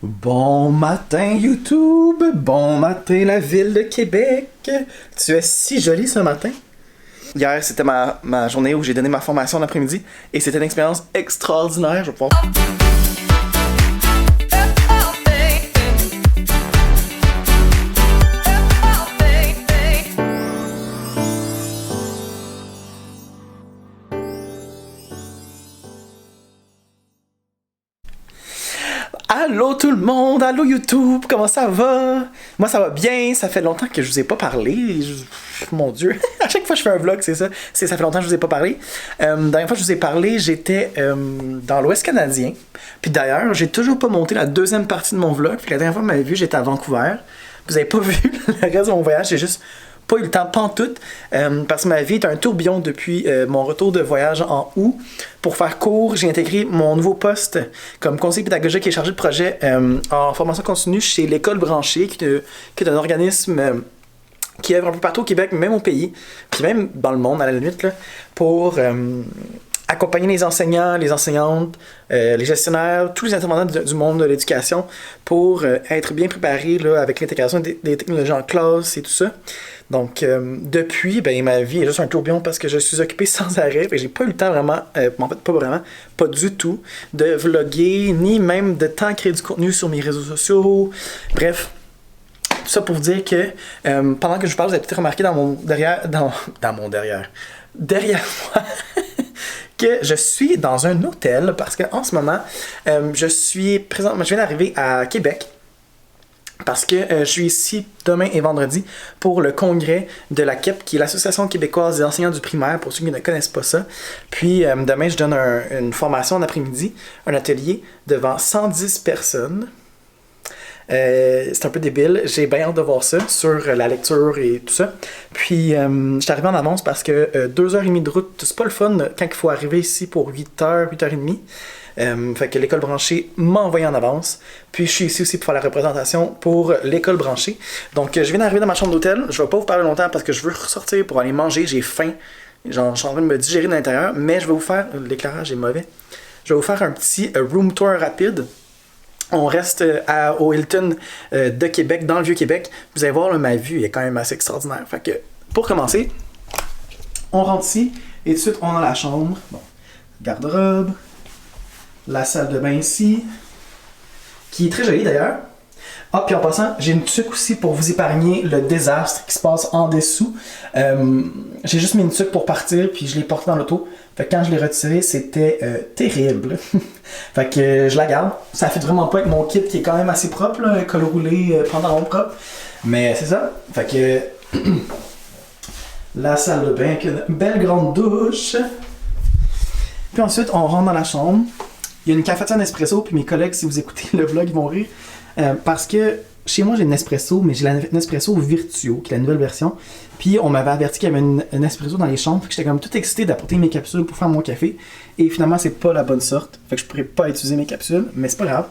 Bon matin YouTube, bon matin la ville de Québec. Tu es si jolie ce matin. Hier, c'était ma journée où j'ai donné ma formation l'après-midi et c'était une expérience extraordinaire. Je vais pouvoir... Allô tout le monde, allô YouTube, comment ça va? Moi ça va bien, ça fait longtemps que je vous ai pas parlé. Mon Dieu, à chaque fois que je fais un vlog, c'est ça. Ça fait longtemps que je vous ai pas parlé. La dernière fois que je vous ai parlé, j'étais dans l'Ouest canadien. Puis d'ailleurs, j'ai toujours pas monté la deuxième partie de mon vlog. Puis la dernière fois que vous m'avez vu, j'étais à Vancouver. Vous avez pas vu le reste de mon voyage, j'ai juste pas eu le temps pantoute, parce que ma vie est un tourbillon depuis mon retour de voyage en août. Pour faire court, j'ai intégré mon nouveau poste comme conseiller pédagogique et chargé de projet en formation continue chez l'École branchée, qui est un organisme qui œuvre un peu partout au Québec, même au pays, puis même dans le monde à la limite, là, pour accompagner les enseignants, les enseignantes, les gestionnaires, tous les intervenants du monde de l'éducation pour être bien préparés là, avec l'intégration des technologies en classe et tout ça. Donc, depuis, ma vie est juste un tourbillon parce que je suis occupé sans arrêt et j'ai pas eu le temps vraiment, en fait pas vraiment, pas du tout, de vlogger, ni même de temps créer du contenu sur mes réseaux sociaux. Bref, tout ça pour vous dire que pendant que je vous parle, vous avez peut-être remarqué dans mon derrière moi, que je suis dans un hôtel parce qu'en ce moment, je viens d'arriver à Québec. Parce que je suis ici demain et vendredi pour le congrès de la KEP, qui est l'Association québécoise des enseignants du primaire, pour ceux qui ne connaissent pas ça. Puis demain, je donne une formation en après-midi, un atelier devant 110 personnes. C'est un peu débile, j'ai bien hâte de voir ça sur la lecture et tout ça. Puis je suis arrivé en avance parce que 2h30 de route, c'est pas le fun quand il faut arriver ici pour 8h, 8h30. Fait que l'école branchée m'a envoyé en avance. Puis je suis ici aussi pour faire la représentation pour l'école branchée. Donc je viens d'arriver dans ma chambre d'hôtel. Je vais pas vous parler longtemps parce que je veux ressortir pour aller manger. J'ai faim. Genre, je suis en train de me digérer de l'intérieur. Mais je vais vous faire... L'éclairage est mauvais. Je vais vous faire un petit room tour rapide. On reste au Hilton de Québec, dans le Vieux-Québec. Vous allez voir, là, ma vue est quand même assez extraordinaire. Fait que, pour commencer, on rentre ici. Et tout de suite, on a la chambre. Bon, garde-robe. La salle de bain ici, qui est très jolie d'ailleurs. Ah, puis en passant, j'ai une tuque aussi pour vous épargner le désastre qui se passe en dessous. J'ai juste mis une tuque pour partir, puis je l'ai portée dans l'auto. Fait que quand je l'ai retirée, c'était terrible. Fait que je la garde. Ça fait vraiment pas avec mon kit qui est quand même assez propre, là, col roulé, pantalon propre. Mais c'est ça. Fait que la salle de bain avec une belle grande douche. Puis ensuite, on rentre dans la chambre. Il y a une cafetière Nespresso, puis mes collègues, si vous écoutez le vlog, ils vont rire. Parce que chez moi, j'ai une Nespresso, mais j'ai la Nespresso Virtuo, qui est la nouvelle version. Puis on m'avait averti qu'il y avait une Nespresso dans les chambres, fait que j'étais comme tout excité d'apporter mes capsules pour faire mon café. Et finalement, c'est pas la bonne sorte, fait que je pourrais pas utiliser mes capsules, mais c'est pas grave.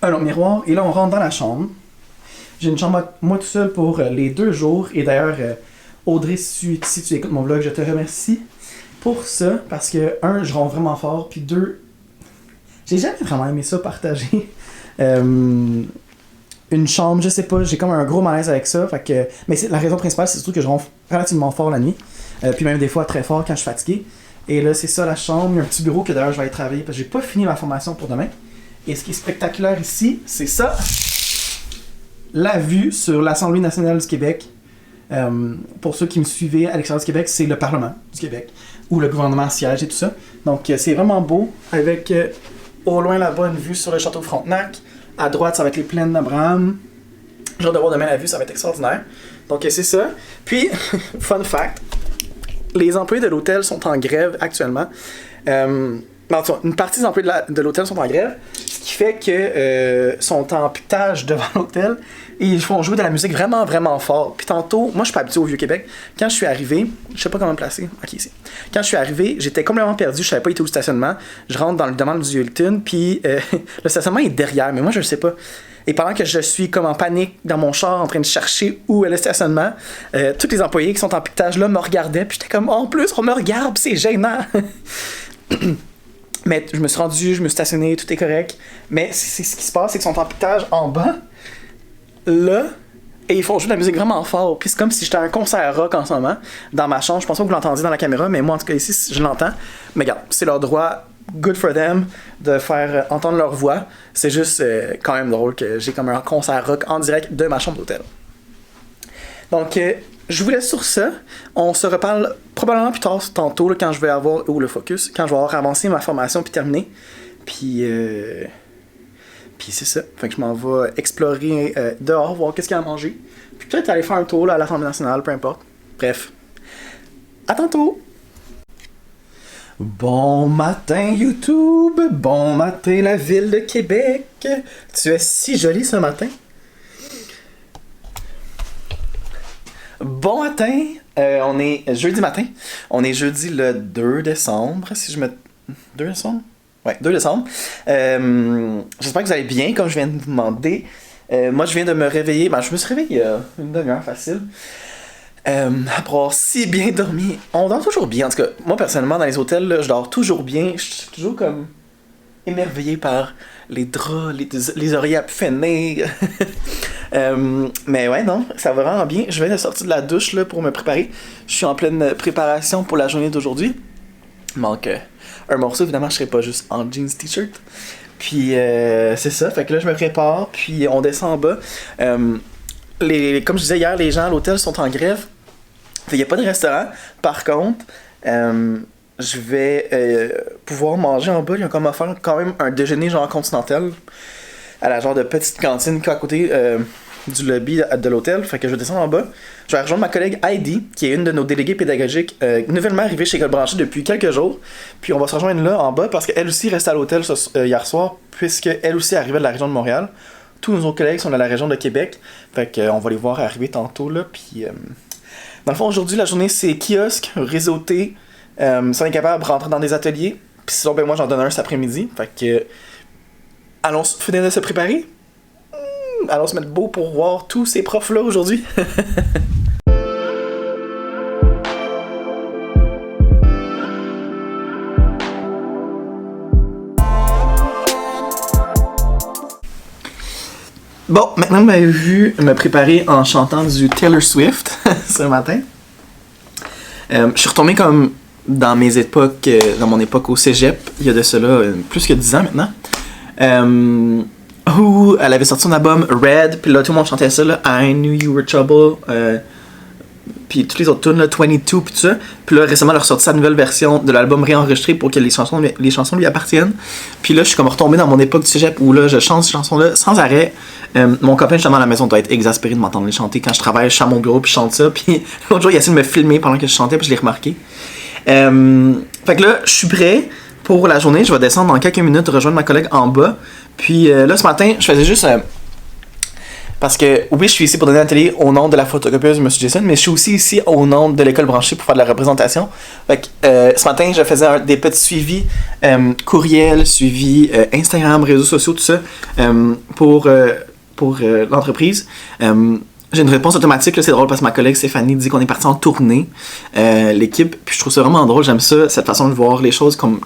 Un autre miroir, et là, on rentre dans la chambre. J'ai une chambre moi tout seul pour les 2 jours. Et d'ailleurs, Audrey, si tu écoutes mon vlog, je te remercie pour ça, parce que, 1, je rentre vraiment fort, puis 2, j'ai jamais vraiment aimé ça, partager une chambre, je sais pas, j'ai comme un gros malaise avec ça, fait que, mais la raison principale, c'est surtout que je rentre relativement fort la nuit, puis même des fois très fort quand je suis fatigué, et là, c'est ça la chambre, il y a un petit bureau que d'ailleurs je vais aller travailler, parce que j'ai pas fini ma formation pour demain, et ce qui est spectaculaire ici, c'est ça, la vue sur l'Assemblée nationale du Québec. Pour ceux qui me suivaient à l'extérieur du Québec, c'est le Parlement du Québec, où le gouvernement siège et tout ça. Donc c'est vraiment beau, avec au loin là-bas une vue sur le château Frontenac. À droite, ça va être les plaines d'Abraham. J'ai hâte de voir demain la vue, ça va être extraordinaire. Donc c'est ça. Puis, fun fact, les employés de l'hôtel sont en grève actuellement. Une partie des employés de l'hôtel sont en grève, ce qui fait que sont en piquetage devant l'hôtel et ils font jouer de la musique vraiment vraiment fort. Puis tantôt, moi je suis pas habitué au Vieux-Québec, quand je suis arrivé, je sais pas comment me placer, ok ici. Quand je suis arrivé, j'étais complètement perdu, je savais pas où était le stationnement. Je rentre dans le demande du Hilton, puis le stationnement est derrière, mais moi je le sais pas. Et pendant que je suis comme en panique dans mon char en train de chercher où est le stationnement, tous les employés qui sont en piquetage là me regardaient, puis j'étais comme, oh, en plus on me regarde, c'est gênant. Mais je me suis rendu, je me suis stationné, tout est correct. Mais c'est ce qui se passe, c'est qu'ils sont en piquetage en bas, là, et ils font jouer de la musique vraiment fort. Puis c'est comme si j'étais à un concert rock en ce moment, dans ma chambre. Je pense pas que vous l'entendiez dans la caméra, mais moi, en tout cas, ici, je l'entends. Mais regarde, c'est leur droit, good for them, de faire entendre leur voix. C'est juste quand même drôle que j'ai comme un concert rock en direct de ma chambre d'hôtel. Donc, je vous laisse sur ça. On se reparle probablement plus tard, tantôt, là, quand je vais avoir, le focus, quand je vais avoir avancé ma formation puis terminé. Puis c'est ça. Fait que je m'en vais explorer dehors, voir qu'est-ce qu'il y a à manger. Puis peut-être aller faire un tour là, à l'Assemblée nationale, peu importe. Bref. À tantôt! Bon matin YouTube! Bon matin la ville de Québec! Tu es si jolie ce matin! Bon matin, on est jeudi matin. On est jeudi le 2 décembre, si je me... 2 décembre? Ouais, 2 décembre. J'espère que vous allez bien, comme je viens de vous demander. Moi, je viens de me réveiller. Ben, je me suis réveillé il y a une demi-heure facile. Après avoir si bien dormi. On dort toujours bien. En tout cas, moi, personnellement, dans les hôtels, là, je dors toujours bien. Je suis toujours comme émerveillé par les draps, les oreillers à finir. Mais ouais, non, ça va vraiment bien. Je viens de sortir de la douche là, pour me préparer. Je suis en pleine préparation pour la journée d'aujourd'hui. Il manque un morceau, évidemment, je serai pas juste en jeans t-shirt. Puis c'est ça, fait que là je me prépare, puis on descend en bas. Comme je disais hier, les gens à l'hôtel sont en grève. Il n'y a pas de restaurant. Par contre, je vais pouvoir manger en bas. Il y a comme offert quand même un déjeuner genre continental à la genre de petite cantine qui est à côté du lobby de l'hôtel. Fait que je vais descendre en bas. Je vais rejoindre ma collègue Heidi, qui est une de nos déléguées pédagogiques, nouvellement arrivée chez École Branchée depuis quelques jours. Puis on va se rejoindre là en bas parce qu'elle aussi reste à l'hôtel hier soir, puisqu'elle aussi arrivait de la région de Montréal. Tous nos autres collègues sont de la région de Québec. Fait qu'on va les voir arriver tantôt là. Puis dans le fond, aujourd'hui, la journée, c'est kiosque, réseauté. Si on est capable de rentrer dans des ateliers. Puis sinon, ben moi, j'en donne un cet après-midi. Fait que allons finir de se préparer. Allons se mettre beau pour voir tous ces profs-là aujourd'hui. Bon, maintenant vous m'avez vu me préparer en chantant du Taylor Swift ce matin. Je suis retombé comme dans mes époques, dans mon époque au cégep, il y a de cela plus que 10 ans maintenant. Où elle avait sorti son album Red, puis là tout le monde chantait ça, là, I Knew You Were Trouble, puis toutes les autres tunes, là, 22, puis tout ça. Puis là récemment elle a ressorti sa nouvelle version de l'album réenregistré pour que les chansons lui appartiennent. Puis là je suis comme retombé dans mon époque du cégep où là je chante ces chansons-là sans arrêt. Mon copain justement à la maison doit être exaspéré de m'entendre les chanter quand je travaille, je suis à mon bureau puis je chante ça. Puis l'autre jour il a essayé de me filmer pendant que je chantais puis je l'ai remarqué. Fait que là je suis prêt pour la journée, je vais descendre dans quelques minutes, rejoindre ma collègue en bas. Puis là, ce matin, je faisais juste... parce que, oui, je suis ici pour donner un atelier au nom de la photocopieuse de M. Jason, mais je suis aussi ici au nom de l'école branchée pour faire de la représentation. Fait que ce matin, je faisais des petits suivis courriels, suivis Instagram, réseaux sociaux, tout ça, pour l'entreprise. J'ai une réponse automatique, là, c'est drôle parce que ma collègue Stéphanie dit qu'on est parti en tournée, l'équipe, puis je trouve ça vraiment drôle, j'aime ça, cette façon de voir les choses comme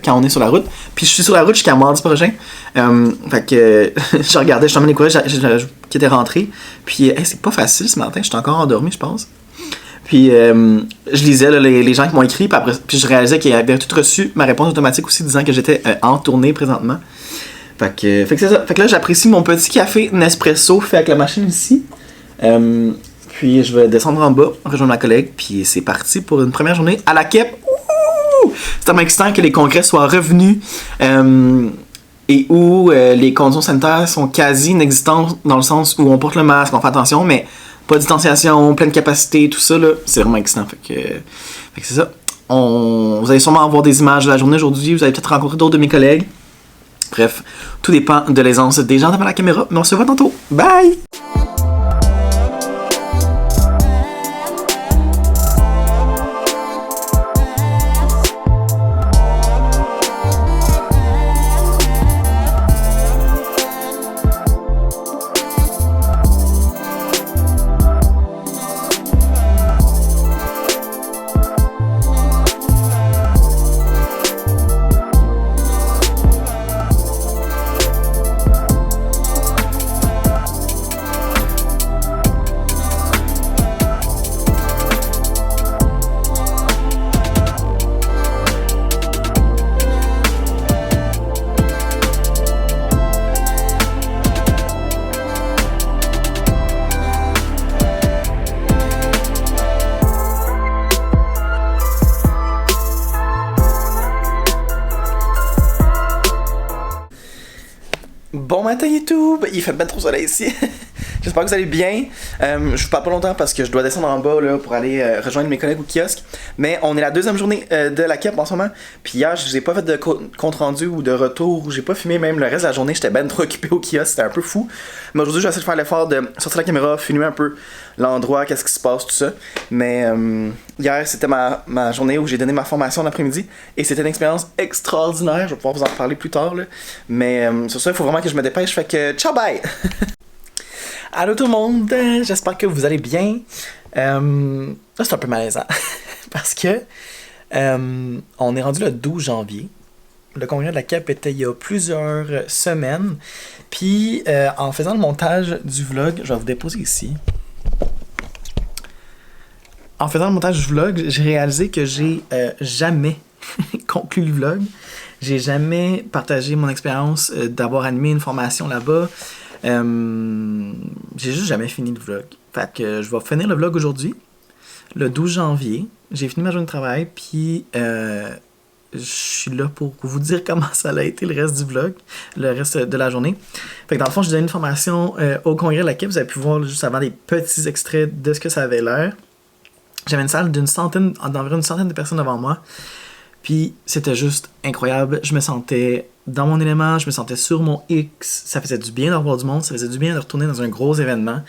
quand on est sur la route. Puis je suis sur la route jusqu'à mardi prochain, fait que je regardais justement les courriels qui étaient rentrés, puis c'est pas facile ce matin, j'étais encore endormi je pense. Puis je lisais là, les gens qui m'ont écrit, puis je réalisais qu'ils avaient tout reçu ma réponse automatique aussi disant que j'étais en tournée présentement. Fait que c'est ça. Fait que là j'apprécie mon petit café Nespresso fait avec la machine ici. Puis je vais descendre en bas, rejoindre ma collègue, puis c'est parti pour une première journée à la KEP. C'est tellement excitant que les congrès soient revenus et où les conditions sanitaires sont quasi inexistantes dans le sens où on porte le masque, on fait attention, mais pas de distanciation, pleine capacité, tout ça, là, c'est vraiment excitant. Fait que c'est ça. Vous allez sûrement avoir des images de la journée aujourd'hui, vous allez peut-être rencontrer d'autres de mes collègues. Bref, tout dépend de l'aisance des gens devant la caméra, mais on se voit tantôt. Bye! Bon matin YouTube, il fait bien trop soleil ici. J'espère que vous allez bien. Je vous parle pas longtemps parce que je dois descendre en bas là, pour aller rejoindre mes collègues au kiosque. Mais on est la deuxième journée de la CAP en ce moment. Puis hier, j'ai pas fait de compte rendu ou de retour. J'ai pas filmé même le reste de la journée. J'étais ben trop occupé au kiosque, c'était un peu fou. Mais aujourd'hui, j'ai essayé de faire l'effort de sortir la caméra, filmer un peu l'endroit, qu'est-ce qui se passe, tout ça. Mais hier, c'était ma journée où j'ai donné ma formation l'après-midi. Et c'était une expérience extraordinaire. Je vais pouvoir vous en reparler plus tard là. Mais sur ça, il faut vraiment que je me dépêche. Fait que ciao, bye! Allô tout le monde, j'espère que vous allez bien. Là, c'est un peu malaisant parce que on est rendu le 12 janvier. Le congrès de la CAP était il y a plusieurs semaines. Puis en faisant le montage du vlog, je vais vous déposer ici. En faisant le montage du vlog, j'ai réalisé que j'ai jamais conclu le vlog. J'ai jamais partagé mon expérience d'avoir animé une formation là-bas. J'ai juste jamais fini le vlog. Fait que je vais finir le vlog aujourd'hui, le 12 janvier. J'ai fini ma journée de travail, puis je suis là pour vous dire comment ça a été le reste du vlog, le reste de la journée. Fait que dans le fond, j'ai donné une formation au congrès de la CAP. Vous avez pu voir juste avant des petits extraits de ce que ça avait l'air. J'avais une salle d'environ une centaine de personnes devant moi. Puis c'était juste incroyable. Je me sentais dans mon élément, je me sentais sur mon X. Ça faisait du bien de revoir du monde, ça faisait du bien de retourner dans un gros événement.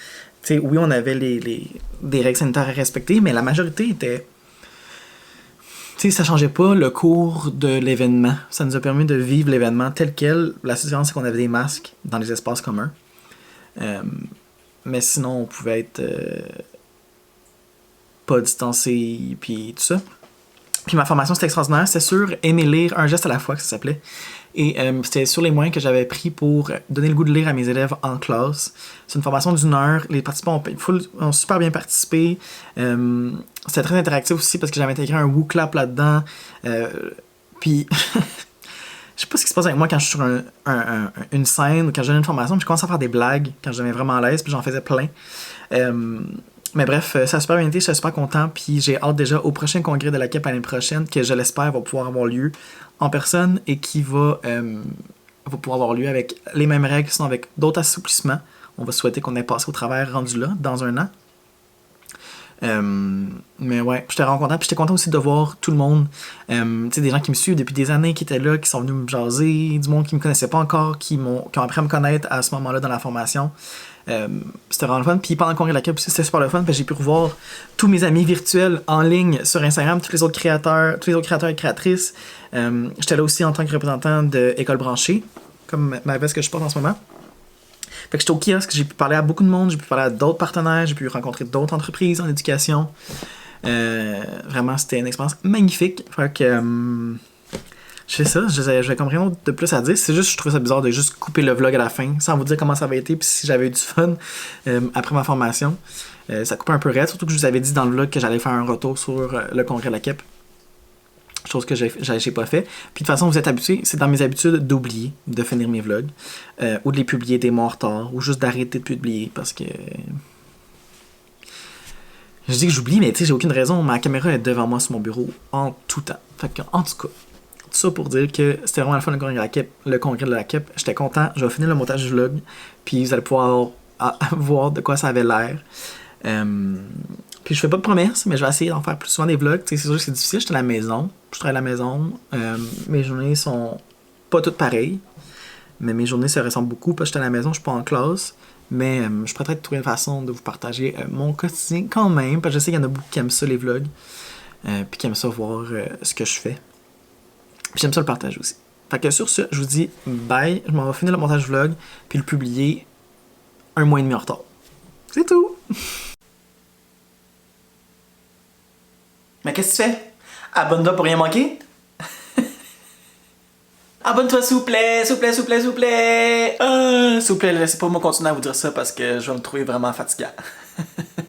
Tu sais, oui, on avait des règles sanitaires à respecter, mais la majorité était... Tu sais, ça changeait pas le cours de l'événement. Ça nous a permis de vivre l'événement tel quel. La seule différence, c'est qu'on avait des masques dans les espaces communs. Mais sinon, on pouvait être pas distancé, puis tout ça. Puis ma formation, c'était extraordinaire. C'était sur aimer lire un geste à la fois, que ça s'appelait. Et c'était sur les moyens que j'avais pris pour donner le goût de lire à mes élèves en classe. C'est une formation d'1 heure. Les participants ont super bien participé. C'était très interactif aussi parce que j'avais intégré un WooClap là-dedans. Puis, je sais pas ce qui se passe avec moi quand je suis sur une scène ou quand je donne une formation. Puis je commence à faire des blagues quand je deviens vraiment à l'aise. Puis j'en faisais plein. Mais bref, ça a super bien été, je suis super content, puis j'ai hâte déjà au prochain congrès de la CAP l'année prochaine, que je l'espère va pouvoir avoir lieu en personne et qui va pouvoir avoir lieu avec les mêmes règles, sinon avec d'autres assouplissements. On va souhaiter qu'on ait passé au travers rendu là, dans un an. Mais ouais, j'étais vraiment content, puis j'étais content aussi de voir tout le monde, tu sais, des gens qui me suivent depuis des années, qui étaient là, qui sont venus me jaser, du monde qui me connaissait pas encore, qui ont appris à me connaître à ce moment-là dans la formation. C'était vraiment le fun. Puis pendant le congrès de la CAP aussi, c'était super le fun. J'ai pu revoir tous mes amis virtuels en ligne sur Instagram, tous les autres créateurs et créatrices. J'étais là aussi en tant que représentant de École Branchée, comme ma veste que je porte en ce moment. Fait que j'étais au kiosque, j'ai pu parler à beaucoup de monde, j'ai pu parler à d'autres partenaires, j'ai pu rencontrer d'autres entreprises en éducation. Vraiment, c'était une expérience magnifique. Fait que... je fais ça, j'avais comme rien de plus à dire. C'est juste, je trouvais ça bizarre de juste couper le vlog à la fin, sans vous dire comment ça avait été, puis si j'avais eu du fun après ma formation. Ça coupait un peu raide, surtout que je vous avais dit dans le vlog que j'allais faire un retour sur le congrès de la CAP. Chose que j'ai pas fait. Puis de toute façon, vous êtes habitués, c'est dans mes habitudes d'oublier de finir mes vlogs, ou de les publier des mois en retard, ou juste d'arrêter de publier, parce que... Je dis que j'oublie, mais tu sais, j'ai aucune raison. Ma caméra est devant moi sur mon bureau en tout temps. Fait que, en tout cas... Tout ça pour dire que c'était vraiment la fin le congrès de la CAP. J'étais content. Je vais finir le montage du vlog. Puis vous allez pouvoir voir de quoi ça avait l'air. Puis je fais pas de promesses, mais je vais essayer d'en faire plus souvent des vlogs. C'est sûr que c'est difficile. J'étais à la maison. Je travaille à la maison. Mes journées sont pas toutes pareilles. Mais mes journées se ressemblent beaucoup parce que j'étais à la maison. Je suis pas en classe. Mais je pourrais peut-être trouver une façon de vous partager mon quotidien quand même. Parce que je sais qu'il y en a beaucoup qui aiment ça, les vlogs. Puis qui aiment ça voir ce que je fais. Puis j'aime ça le partager aussi. Fait que sur ce, je vous dis bye. Je m'en vais finir le montage vlog, puis le publier 1 mois et demi en retard. C'est tout! Mais qu'est-ce que tu fais? Abonne-toi pour rien manquer? Abonne-toi s'il vous plaît, s'il vous plaît, s'il vous plaît, s'il vous plaît! S'il vous plaît, laissez pas moi continuer à vous dire ça parce que je vais me trouver vraiment fatigant.